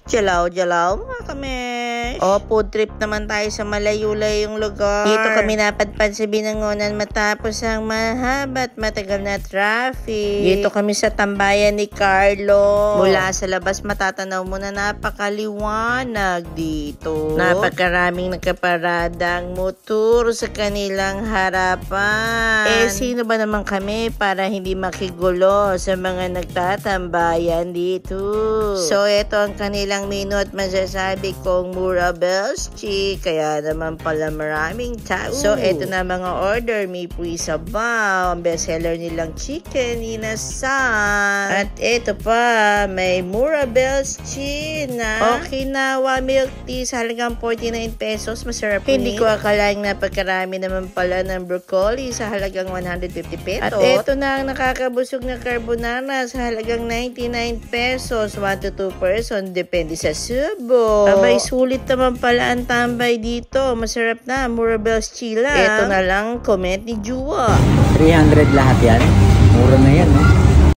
Jalaw mga kami. O, food trip naman tayo sa malayo-layong lugar. Dito kami napadpad sa Binangonan matapos ang mahaba at matagal na traffic. Dito kami sa tambayan ni Carlo. Mula sa labas matatanaw mo na napakaliwanag dito. Napakaraming nakaparadang motor sa kanilang harapan. Sino ba naman kami para hindi makigulo sa mga nagtatambayan dito? So, ito ang kanilang menu at masasabi kong Murabel's Chick. Kaya naman pala maraming tao. So, ito na mga order. May puisabaw. Ang bestseller nilang chicken, inasal. At ito pa, may Murabel's Chick na Okinawa milk tea sa halagang 49 pesos. Masarap. Hindi ko akalaing napagkarami naman pala ng broccoli sa halagang 150 pesos. At ito na ang nakakabusog na carbonara sa halagang 99 pesos. 1 to 2 person. Depende sa subo. Abay, sulit naman pala ang tambay dito. Masarap na. Murabel's Chila. Ito na lang comment ni Jua. 300 lahat yan. Mura na yan, no?